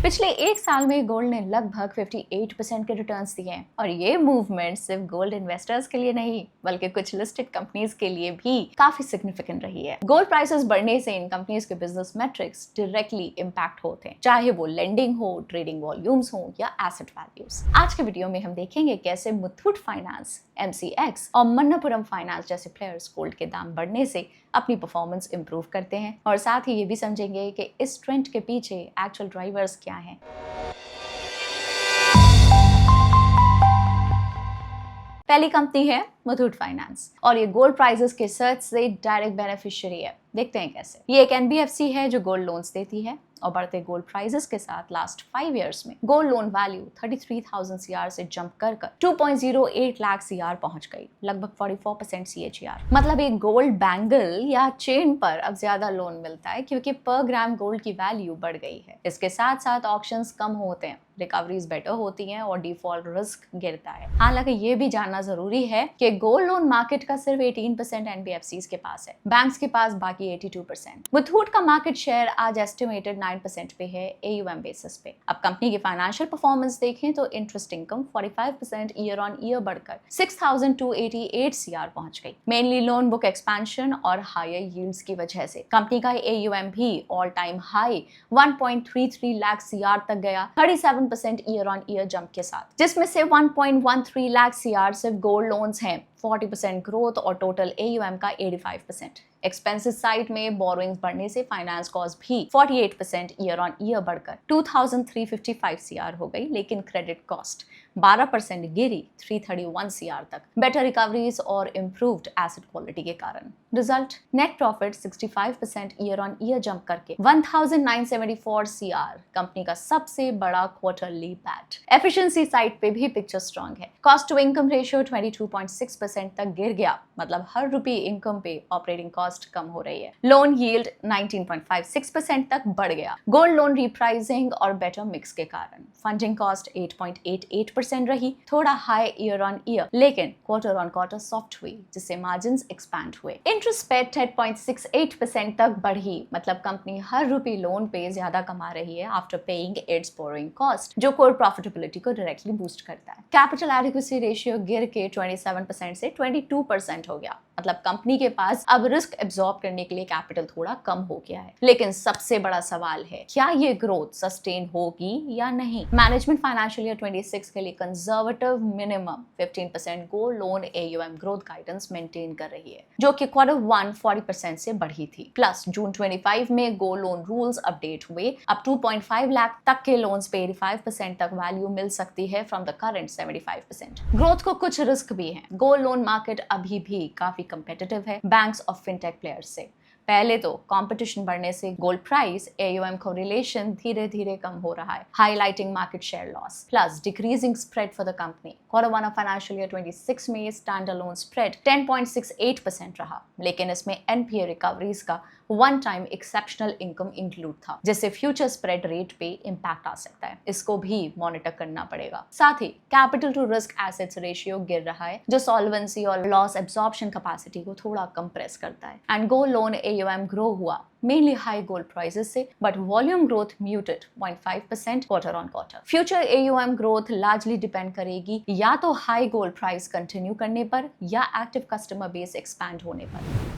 पिछले एक साल में गोल्ड ने लगभग 58% के रिटर्न्स दिए हैं और ये मूवमेंट सिर्फ गोल्ड इन्वेस्टर्स के लिए नहीं बल्कि कुछ लिस्टेड कंपनीज के लिए भी काफी सिग्निफिकेंट रही है। गोल्ड प्राइसेस बढ़ने से इन कंपनीज के बिजनेस मैट्रिक्स डायरेक्टली इंपैक्ट होते हैं, चाहे वो लेंडिंग हो, ट्रेडिंग वॉल्यूम्स हो या एसेट वैल्यूज। आज के वीडियो में हम देखेंगे कैसे मुथूट फाइनेंस, MCX और मन्नपुरम फाइनेंस जैसे प्लेयर्स गोल्ड के दाम बढ़ने से अपनी परफॉर्मेंस इंप्रूव करते हैं और साथ ही ये भी समझेंगे कि इस ट्रेंड के पीछे एक्चुअल ड्राइवर्स क्या हैं। पहली कंपनी है मुथूट फाइनेंस और ये गोल्ड प्राइसेस के सर्च से डायरेक्ट बेनिफिशियरी है। देखते हैं कैसे। ये एक NBFC है जो गोल्ड लोन्स देती है और बढ़ते गोल्ड प्राइसेस के साथ लास्ट 5 इयर्स में गोल्ड लोन वैल्यू 33,000 CR से जंप कर 2.08 लाख CR पहुंच गई, लगभग 44% CAGR। मतलब एक गोल्ड बैंगल या चेन पर अब ज्यादा लोन मिलता है क्योंकि पर ग्राम गोल्ड की वैल्यू बढ़ गई है। इसके साथ साथ ऑक्शंस कम होते हैं, रिकवरीज बेटर होती हैं और डिफॉल्ट रिस्क गिरता है। हालांकि ये भी जानना जरूरी है कि गोल्ड लोन मार्केट का सिर्फ 18% NBFCs के पास है, बैंक्स के पास बाकी 82%। मुथूट का मार्केट शेयर आज एस्टिमेटेड 9% पे है AUM बेसिस पे। अब कंपनी की फाइनेंशियल परफॉर्मेंस देखें तो interest income 45% year on year बढ़कर 6,288 CR पहुंच गई, मेनली लोन बुक एक्सपेंशन और हायर यील्ड्स की वजह से। कंपनी का AUM भी all time high 1.33 lakh CR तक गया, 37% ईयर ऑन ईयर जंप के साथ, जिसमें से 1.13 लाख CR सिर्फ गोल्ड लोन्स हैं, 40% ग्रोथ और टोटल AUM का 85%। एक्सपेंसेस साइड में बोरोइंग्स बढ़ने से फाइनेंस कॉस्ट भी 48% ईयर ऑन ईयर बढ़कर 2,355 CR हो गई, लेकिन क्रेडिट कॉस्ट 12% गिरी 331 CR तक, बेटर रिकवरीज और इम्प्रूव्ड एसेट क्वालिटी के कारण। Result, net profit 65% year on year jump करके 1,974 CR, कंपनी का सबसे बड़ा क्वार्टरली पैट। एफिशिएंसी साइड पे भी पिक्चर स्ट्रांग है। कॉस्ट टू इनकम रेशियो 22.6% तक गिर गया, मतलब हर रुपये इनकम पे ऑपरेटिंग कॉस्ट कम हो रही है। लोन यील्ड 19.56% तक बढ़ गया, गोल्ड लोन रिप्राइसिंग और बेटर मिक्स के कारण। फंडिंग कॉस्ट 8.88% रही, थोड़ा हाई ईयर ऑन ईयर, लेकिन क्वार्टर ऑन क्वार्टर सॉफ्ट हुई, जिससे मार्जिन्स एक्सपैंड हुए। इंटरेस्ट पे 10.68% तक बढ़ी, मतलब कंपनी हर रुपये लोन पे ज्यादा कमा रही है after paying it's borrowing cost, जो कोर प्रॉफिटेबिलिटी को डायरेक्टली बूस्ट करता है। कैपिटल एडिक्वेसी रेशियो गिर के 27% से 22% हो गया, मतलब कंपनी के पास अब रिस्क एब्जॉर्ब करने के लिए कैपिटल थोड़ा कम हो गया है। लेकिन सबसे बड़ा सवाल है, क्या ये ग्रोथ सस्टेन होगी या नहीं। मैनेजमेंट फाइनेंशियल ईयर 26 के लिए conservative minimum 15% gold loan AUM growth guidance maintain कर रही है, जो कि Q1 40% से बढ़ी थी। प्लस जून 25 में गोल्ड लोन रूल्स अपडेट हुए, अब 2.5 लाख तक के लोन्स पे 85% तक वैल्यू मिल सकती है फ्रॉम द करंट 75%। ग्रोथ को कुछ रिस्क भी है। गोल्ड लोन मार्केट अभी भी काफी कंपेटिटिव है बैंक्स और फिनटेक प्लेयर्स से। पहले तो कंपटीशन बढ़ने से गोल्ड प्राइस AUM कोरिलेशन धीरे धीरे कम हो रहा है, highlighting market share loss. Plus decreasing spread for the company. Q1 of financial year 26 में स्टैंड अलोन स्प्रेड 10.68% रहा, लेकिन इसमें NPA रिकवरीज का one time exceptional income include था, जिससे फ्यूचर स्प्रेड रेट पे इंपैक्ट आ सकता है। इसको भी मॉनिटर करना पड़ेगा। साथ ही capital to risk assets ratio गिर रहा है, जो सॉल्वेंसी और लॉस एब्जॉर्प्शन कैपेसिटी को थोड़ा कंप्रेस करता है। And gold loan AUM grow हुआ मेनली हाई गोल्ड प्राइसेस से, but volume growth muted 0.5% quarter on quarter. Future AUM growth largely depend करेगी या तो हाई गोल्ड प्राइस कंटिन्यू करने पर या एक्टिव कस्टमर बेस एक्सपैंड होने पर।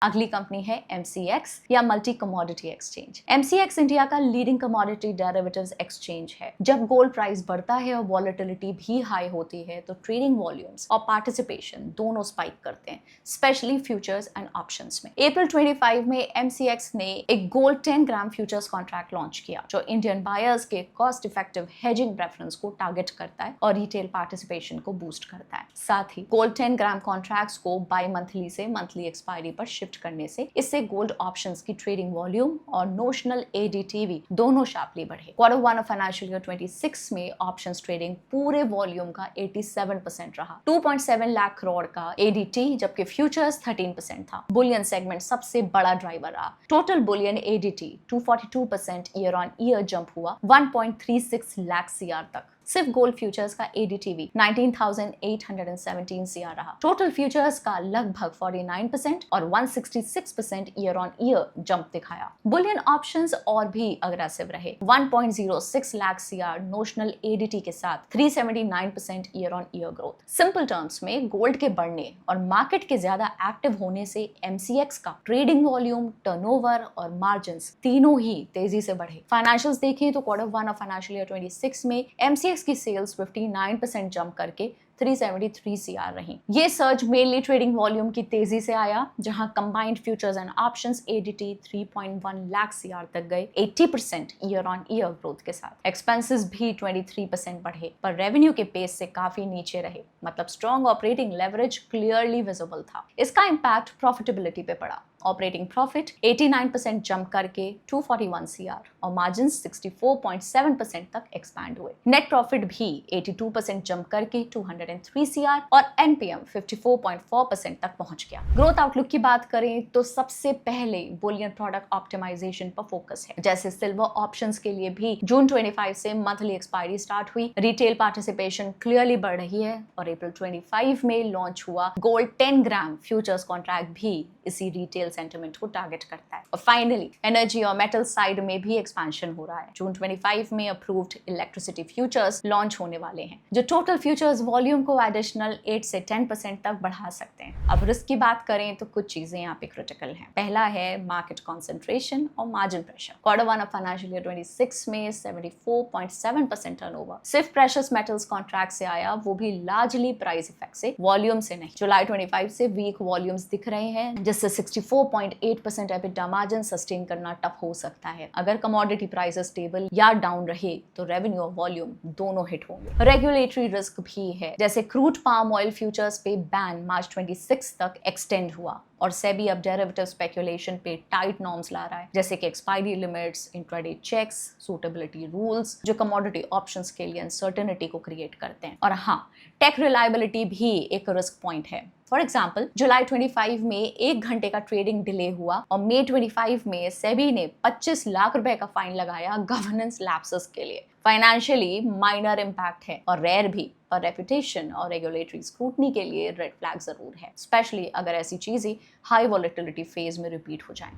अगली कंपनी है MCX या multi commodity exchange. MCX India का लीडिंग कमोडिटी डेरिवेटिव्स एक्सचेंज है। जब गोल्ड प्राइस बढ़ता है और वॉलेटिलिटी भी हाई होती है तो ट्रेडिंग वॉल्यूम्स और पार्टिसिपेशन दोनों स्पाइक करते हैं, स्पेशली फ्यूचर्स एंड ऑप्शंस में। अप्रैल 25 में MCX ने एक गोल्ड 10 ग्राम फ्यूचर्स कॉन्ट्रैक्ट लॉन्च किया, जो इंडियन बायर्स के कॉस्ट इफेक्टिव हेजिंग प्रेफरेंस को टारगेट करता है और रिटेल पार्टिसिपेशन को बूस्ट करता है। साथ ही गोल्ड 10 ग्राम कॉन्ट्रैक्ट्स को बाई मंथली से मंथली एक्सपायरी पर शिफ्ट करने से इससे गोल्ड ऑप्शंस की ट्रेडिंग वॉल्यूम और नोशनल ADTV दोनों शार्पली बढ़े। Q1 ऑफ फाइनेंशियल ईयर 26 में ऑप्शंस ट्रेडिंग पूरे वॉल्यूम का 87% रहा, 2.7 लाख करोड़ का ADT, जबकि फ्यूचर्स 13% था। बुलियन सेगमेंट सबसे बड़ा ड्राइवर रहा। Total Boolean ADT 242% year on year jump हुआ 1.36 लाख CR तक। सिर्फ गोल्ड फ्यूचर्स का ADTV 19,817 CR रहा। टोटल फ्यूचर्स का लगभग 49% और 166% ईयर ऑन ईयर जंप दिखाया। बुलियन ऑप्शंस और भी अग्रेसिव रहे। 1.06 लाख CR नोशनल ADT के साथ 379% year on year growth. Simple terms में गोल्ड के बढ़ने और मार्केट के ज्यादा एक्टिव होने से MCX का ट्रेडिंग वॉल्यूम, टर्नओवर और मार्जिन्स तीनों ही तेजी से बढ़े। फाइनेंशियल्स देखें तो Q1 ऑफ फाइनेंशियल ईयर 26 में MCX की सेल्स 59% जंप करके 373 CR रही। ये सर्ज मेनली ट्रेडिंग वॉल्यूम की तेजी से आया, जहां combined futures and options ADT 3.1 lakh CR तक गए 80% ईयर ऑन ईयर ग्रोथ के साथ। एक्सपेंसेस भी 23% बढ़े, पर रेवेन्यू के पेस से काफी नीचे रहे, मतलब strong operating leverage clearly visible था। इसका इम्पैक्ट प्रॉफिटेबिलिटी पे पड़ा। ऑपरेटिंग प्रॉफिट 89% जंप करके 241 CR और मार्जिन 64.7% तक एक्सपैंड हुए। नेट प्रॉफिट भी 82% जंप करके 203 CR और NPM 54.4% तक पहुंच गया। ग्रोथ आउटलुक की बात करें तो सबसे पहले बुलियन प्रोडक्ट ऑप्टिमाइजेशन पर फोकस है। जैसे सिल्वर ऑप्शंस के लिए भी जून 25 से मंथली एक्सपायरी स्टार्ट हुई। रिटेल पार्टिसिपेशन क्लियरली बढ़ रही है और अप्रैल 25 में लॉन्च हुआ गोल्ड 10 ग्राम फ्यूचर्स कॉन्ट्रैक्ट भी इसी रिटेल सेंटिमेंट को टारगेट करता है। और फाइनली एनर्जी और मेटल साइड में भी एक्सपेंशन हो रहा है। जून 25 में अप्रूव्ड इलेक्ट्रिसिटी फ्यूचर्स लॉन्च होने वाले हैं, जो टोटल फ्यूचर्स वॉल्यूम को एडिशनल 8 से 10% तक बढ़ा सकते हैं। अब रिस्क की बात करें तो कुछ चीजें यहाँ पे क्रिटिकल हैं। पहला है मार्केट कॉन्सेंट्रेशन और margin pressure. Q1 of financial year 26 में 74.7% टर्नओवर सिर्फ प्रेशियस मेटल्स कॉन्ट्रैक्ट से आया, वो भी लार्जली प्राइस इफेक्ट से, वॉल्यूम से नहीं। जुलाई 25 से वीक वॉल्यूम्स दिख रहे हैं, जिससे 64.8% EBITDA मार्जिन सस्टेन करना टफ हो सकता है। अगर कमोडिटी प्राइसेस स्टेबल या डाउन रहे तो रेवेन्यू और वॉल्यूम दोनों हिट होंगे। रेगुलेटरी रिस्क भी है, जैसे क्रूड पाम ऑयल फ्यूचर्स पे बैन मार्च 26 तक एक्सटेंड हुआ और सेबी अब डेरिवेटिव स्पेकुलेशन पे टाइट नॉर्म्स ला रहा है, जैसे कि expiry limits, intraday checks, suitability rules, जो कमोडिटी ऑप्शंस के लिए अनसर्टेनिटी को क्रिएट करते हैं। और हाँ, टेक रिलायबिलिटी भी एक रिस्क पॉइंट है। फॉर एग्जाम्पल, जुलाई 25 में 1 घंटे का ट्रेडिंग डिले हुआ और मई 25 में सेबी ने 25 लाख रुपए का फाइन लगाया गवर्नेंस लैप्सेस के लिए। फाइनेंशियली माइनर इम्पैक्ट है और रेयर भी, पर रेपुटेशन और रेगुलेटरी स्क्रूटनी के लिए रेड फ्लैग जरूर है, स्पेशली अगर ऐसी चीजें हाई वॉलेटिलिटी फेज में रिपीट हो जाएं।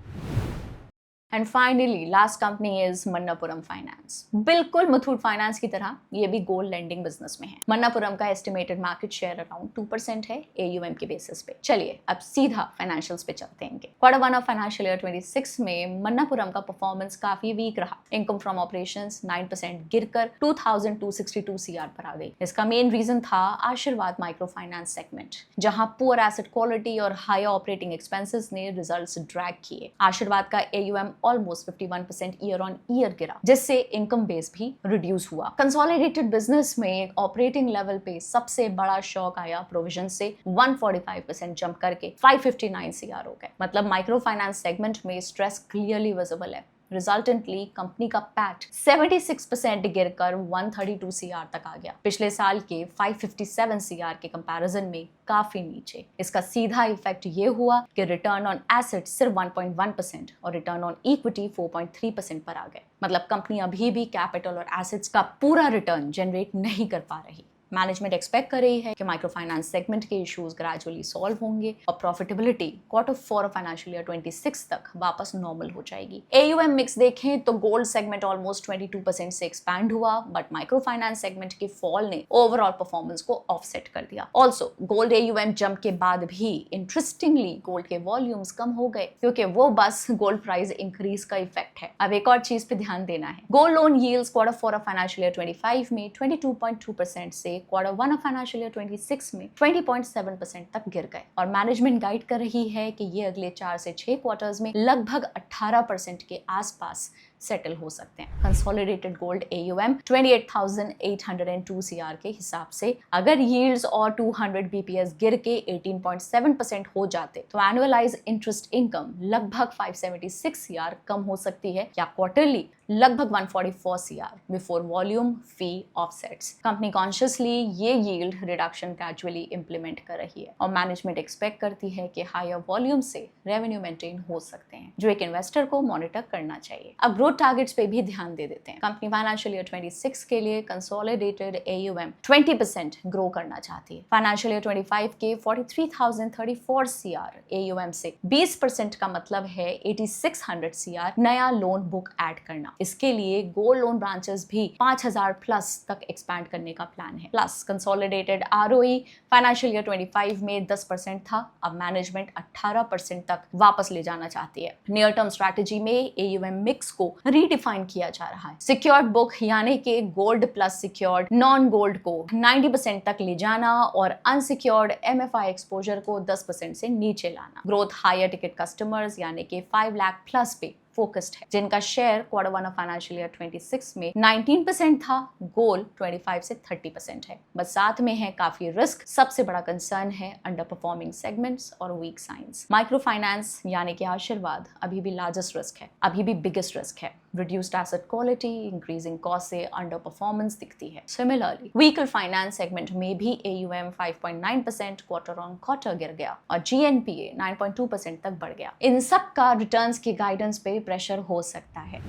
And finally last company is Manappuram finance. बिल्कुल मुथूट फाइनेंस की तरह ये भी गोल्ड लेंडिंग बिजनेस में है। मन्नापुरम का एस्टिमेटेड मार्केट शेयर अराउंड 2% है AUM के बेसिस पे। चलिए अब सीधा फाइनेंशियल्स पे चलते हैं। Q1 ऑफ फाइनेंशियल ईयर 26 में मन्नापुरम का परफॉर्मेंस काफी वीक रहा। इनकम फ्रॉम ऑपरेशंस 9% गिरकर 2262 CR पर आ गई। इसका मेन रीजन था आशीर्वाद माइक्रो फाइनेंस सेगमेंट, जहां पुअर एसेट क्वालिटी और हाई ऑपरेटिंग एक्सपेंसेस ने रिजल्ट्स ड्रैग किए। आशीर्वाद का AUM almost 51% year on year गिरा, जिससे इनकम बेस भी रिड्यूस हुआ। कंसोलिडेटेड बिजनेस में ऑपरेटिंग लेवल पे सबसे बड़ा शॉक आया प्रोविजन से। 145% जंप करके 559 CR हो गए। मतलब माइक्रो फाइनेंस सेगमेंट में स्ट्रेस क्लियरली विजिबल है। रिजल्टेंटली कंपनी का पैट 76% गिरकर 132 CR तक आ गया, पिछले साल के 557 CR के कंपैरिजन में काफी नीचे। इसका सीधा इफेक्ट ये हुआ कि रिटर्न ऑन एसेट सिर्फ 1.1% और रिटर्न ऑन इक्विटी 4.3% पर आ गए। मतलब कंपनी अभी भी कैपिटल और एसेट्स का पूरा रिटर्न जनरेट नहीं कर पा रही। मैनेजमेंट एक्सपेक्ट कर रही है कि माइक्रो फाइनेंस सेगमेंट के इश्यूज ग्रेजुअली सॉल्व होंगे और profitability Q4 of financial year 26 तक वापस नॉर्मल हो जाएगी। AUM मिक्स देखें तो गोल्ड सेगमेंट ऑलमोस्ट 22% से एक्सपैंड हुआ, बट माइक्रो फाइनेंस सेगमेंट के फॉल ने ओवरऑल परफॉर्मेंस को ऑफसेट कर दिया। ऑल्सो गोल्ड AUM जंप के बाद भी इंटरेस्टिंगली गोल्ड के वॉल्यूम्स कम हो गए, क्योंकि वो बस गोल्ड प्राइस इंक्रीज का इफेक्ट है। अब एक और चीज पे ध्यान देना है, gold loan yields Q4 of financial year 25 में 22.2% से Q1 ऑफ फाइनेंशियल ईयर 26 में 20.7% तक गिर गए और मैनेजमेंट गाइड कर रही है कि ये अगले 4 से 6 क्वार्टर्स में लगभग 18% के आसपास सेटल हो सकते हैं। कंसोलिडेटेड गोल्ड AUM 28,802 CR के हिसाब से अगर यील्ड्स और 200 BPS गिर के 18.7% हो जाते तो एनुअलाइज इंटरेस्ट इनकम लगभग 576 CR कम हो सकती है, या क्वार्टरली लगभग 144 CR बिफोर वॉल्यूम फी ऑफसेट्स। कंपनी कॉन्शियसली ये यील्ड रिडक्शन ग्रेजुअली इंप्लीमेंट कर रही है और मैनेजमेंट एक्सपेक्ट करती है कि हायर वॉल्यूम से रेवेन्यू मेंटेन हो सकते हैं, जो एक इन्वेस्टर को मॉनिटर करना चाहिए। अब ग्रोथ ग्रोथ टारगेट्स पे भी ध्यान दे देते हैं। कंपनी फाइनेंशियल ईयर 26 के लिए कंसोलिडेटेड AUM 20% ग्रो करना चाहती है। फाइनेंशियल ईयर 25 के 43,034 CR AUM से 20% का मतलब है 8600 CR नया लोन बुक ऐड करना। इसके लिए गोल्ड लोन ब्रांचेस भी 5000 प्लस तक एक्सपैंड करने का प्लान है। Plus consolidated ROE financial year 25 में 10% था, अब मैनेजमेंट 18% तक वापस ले जाना चाहती है। नियर टर्म स्ट्रैटेजी में AUM मिक्स को रीडिफाइन किया जा रहा है। सिक्योर्ड बुक यानी कि gold plus secured non gold को 90% तक ले जाना और अनसिक्योर्ड MFI एक्सपोजर को 10% से नीचे लाना। ग्रोथ हायर टिकट कस्टमर्स यानी कि 5 लाख प्लस पे फोकस्ड है, जिनका share Q1 of financial year 26 में 19% था, गोल 25 से 30% है। बस साथ में है काफी रिस्क। सबसे बड़ा कंसर्न है अंडर परफॉर्मिंग सेगमेंट्स और वीक साइंस। माइक्रो फाइनेंस यानी कि आशीर्वाद अभी भी लार्जेस्ट रिस्क है, अभी भी बिगेस्ट रिस्क है। Reduced asset quality, increasing cost से अंडर परफॉर्मेंस दिखती है। सिमिलरली व्हीकल फाइनेंस सेगमेंट में भी AUM 5.9% क्वार्टर ऑन क्वार्टर गिर गया और GNPA 9.2% तक बढ़ गया। इन सब का रिटर्न्स की गाइडेंस पे प्रेशर हो सकता है।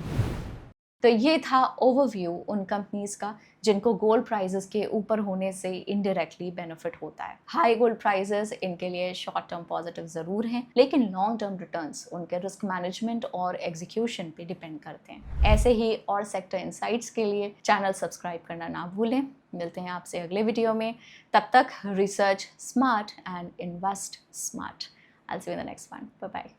तो ये था ओवरव्यू उन कंपनीज का जिनको गोल्ड प्राइसेस के ऊपर होने से इनडायरेक्टली बेनिफिट होता है। हाई गोल्ड प्राइसेस इनके लिए शॉर्ट टर्म पॉजिटिव जरूर हैं, लेकिन लॉन्ग टर्म रिटर्न्स उनके रिस्क मैनेजमेंट और एग्जीक्यूशन पे डिपेंड करते हैं। ऐसे ही और सेक्टर इनसाइट्स के लिए चैनल सब्सक्राइब करना ना भूलें। मिलते हैं आपसे अगले वीडियो में। तब तक research smart and invest smart. I'll see you in the next one. Bye-bye.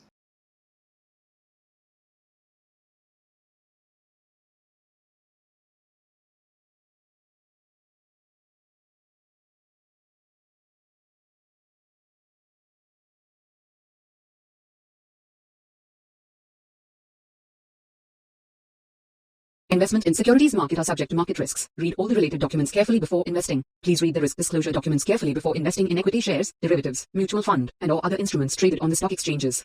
Investment in securities market are subject to market risks. Read all the related documents carefully before investing. Please read the risk disclosure documents carefully before investing in equity shares, derivatives, mutual fund, and or other instruments traded on the stock exchanges.